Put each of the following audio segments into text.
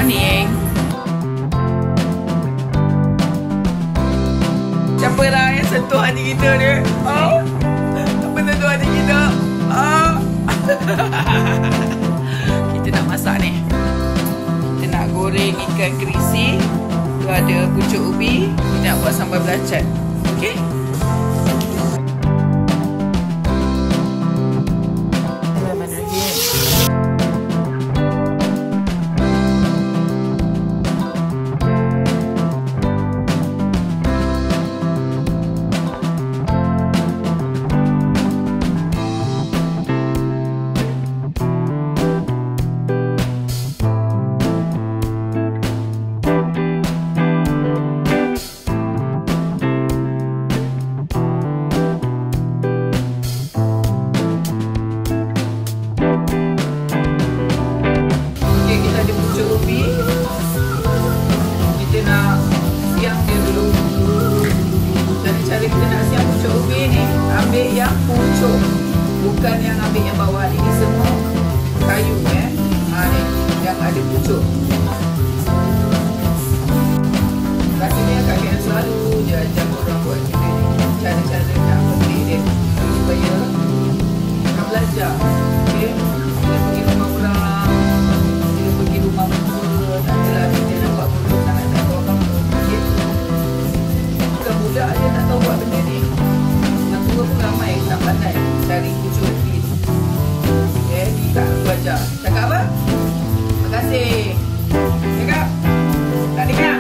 morning. Siapa lah yang sentuh hati kita ni? Oh, apa sentuh hati kita? Oh. Kita nak masak ni. Kita nak goreng ikan kerisi. Tu ada pucuk ubi. Kita nak buat sambal belacan. Okey? Cara kita nak siap pucuk ubi ni, ambil yang pucuk, bukan yang ambil yang bawah. Ini semua kayu ni, yang ada pucuk. Rasanya kakek selalu je ajar orang buat kita ni, cara-cara nak petik dia supaya nak belajar. Okay? Bila pergi rumah orang, bila pergi rumah mertua, tak adalah kita nak buat pucuk, tak nak tahu apa-apa. Okay? Bukan budak je tak tahu buat benda ni. Yang tua pun ramai tak pandai cari pucuk ubi ni. Okay, ni Kak aku ajar. Cakap apa? Terima kasih. Cakap? Tak dengar?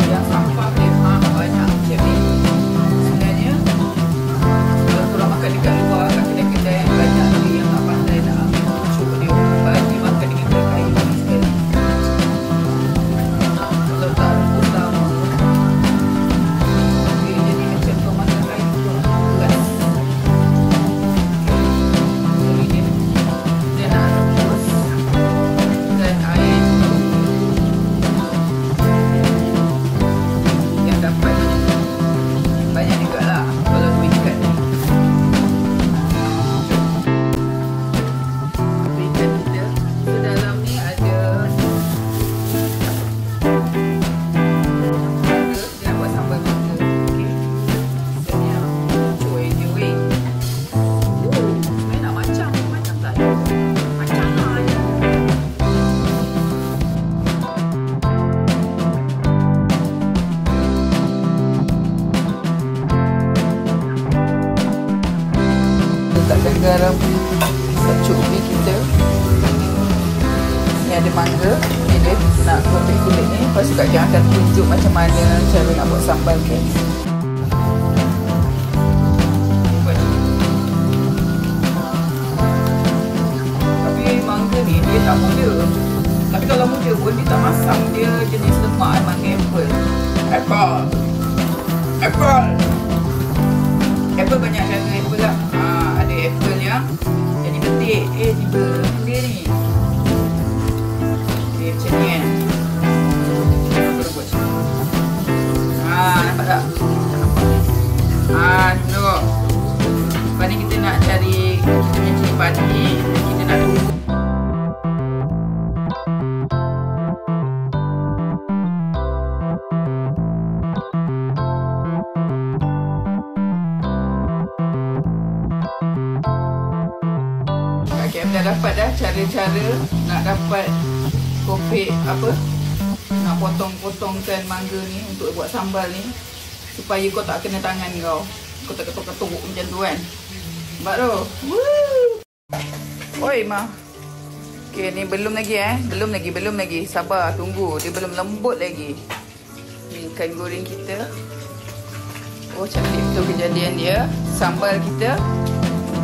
Yang sampah dia banyak macam ni. Sebenarnya kalau korang makan dekat luar, kat kedai-kedai yang banyak tu yang tak pandai nak ambil pucuk dia, bagi makan dengan kayu ni sekali. Kalau tak utama, dia jadi macam kau makan kayu tu lah, keras. Jadi dia nak rebus dan air tu yang dapat banyak juga lah kalau tu ikan ni. Ikan kita tu dalam ni ada mangga. Dia nak buat sambal mangga. Okey. Misalnya cuy dia weh. Sebenarnya nak macam tak ada. Macam lah je. Letakkan garam pucuk ubi kita. Ni ada mangga. Ni dia nak kulit-kulit ni. Lepas tu Kak Kian akan tunjuk macam mana cara nak buat sambal ni. Tapi mangga ni dia tak muda. Tapi kalau muda pun dia tak masam. Dia jenis lemak, mangga apple. Apple banyak cara apple lah. Ada apple yang jadi betik. Tiba dia ni. Okay, macam ni kan. Kita buat macam ni. Nampak tak? Tengok. Lepas ni kita nak cari kita punya cili padi. Kita nak tunggu. Okay, dah dapat dah cara-cara nak dapat kopek apa, nak potong-potongkan mangga ni untuk buat sambal ni supaya kau tak kena tangan kau. Kau tak ketuk-ketuk macam tu kan. Nampak tu? Oi Ma. Okay, ni belum lagi belum lagi. Sabar, tunggu. Dia belum lembut lagi. Ni ikan goreng kita. Oh, cantik betul kejadian dia. Sambal kita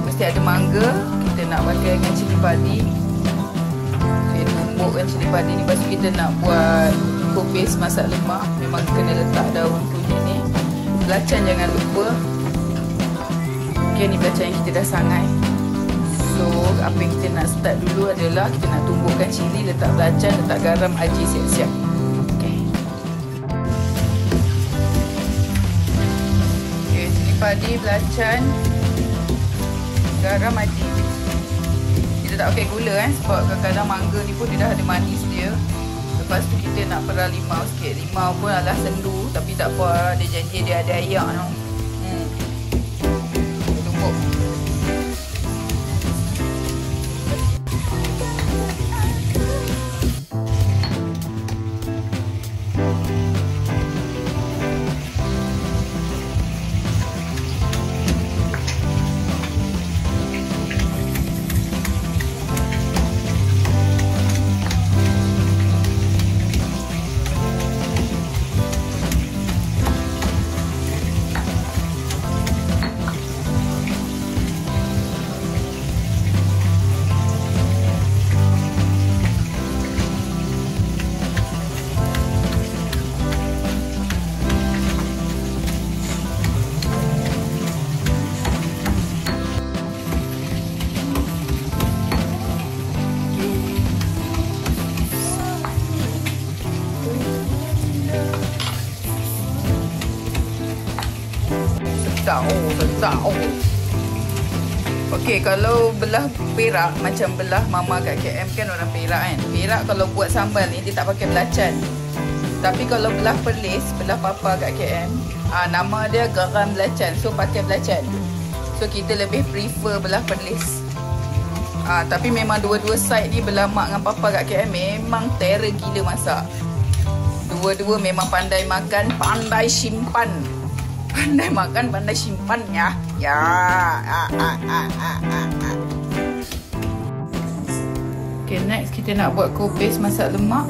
mesti ada mangga. Kita nak pakai dengan cili padi. Kita tumbukkan cili padi ni. Lepas tu kita nak buat kopis masak lemak. Memang kena letak daun kunyit ni. Belacan jangan lupa. Okay, ni belacan yang kita dah sangai. So, apa yang kita nak start dulu adalah kita nak tumbukkan cili, letak belacan, letak garam, aji siap-siap. Okay. Okay, cili padi, belacan, garam, aji. Kita tak pakai gula sebab kadang-kadang mangga ni pun dia dah ada manis dia. Lepas tu kita nak perah limau sikit. Limau pun adalah sendu tapi tak apa, dia janji dia ada air tau. Tumbuk. Sedap. Okey, kalau belah Perak macam belah mama kat KM kan orang Perak kan. Perak kalau buat sambal ni dia tak pakai belacan. Tapi kalau belah Perlis, belah papa kat KM, nama dia garam belacan. So pakai belacan. So kita lebih prefer belah Perlis. Tapi memang dua-dua side ni belah mak dengan papa kat KM memang terror gila masak. Dua-dua memang pandai makan, pandai simpan. Pandai makan, pandai simpan ya. Okay, next kita nak buat kopis masak lemak.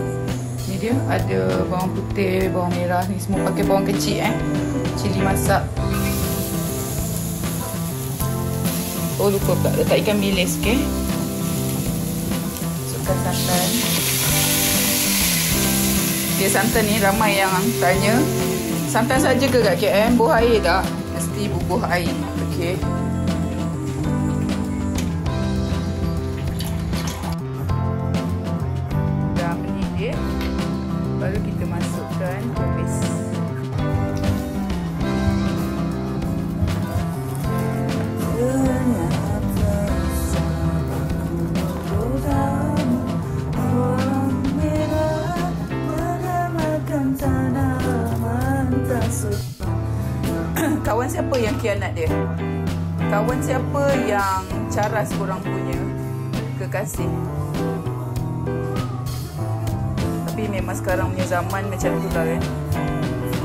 Ni dia ada bawang putih, bawang merah ni semua pakai bawang kecil cili masak. Oh lupa pula letak ikan bilis, okey. Masukkan santan. Okay, santan ni ramai yang tanya. Santan saja ke kat KM? Buah air tak? Mesti bubuh air. Okey. Dah mendidih. Baru kita masukkan kopis. Kawan siapa yang khianat dia? Kawan siapa yang caras korang punya kekasih? Tapi memang sekarang punya zaman macam tu lah kan.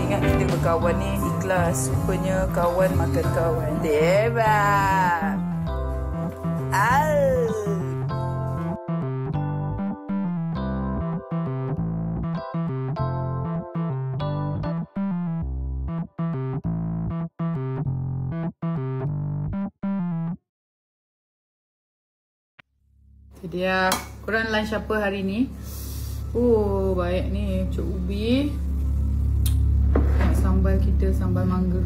Ingat kita berkawan ni ikhlas. Rupanya kawan makan kawan. Deba. Jadi korang lunch apa hari ni? Oh baik ni, cuk ubi. Sambal kita, sambal mangga.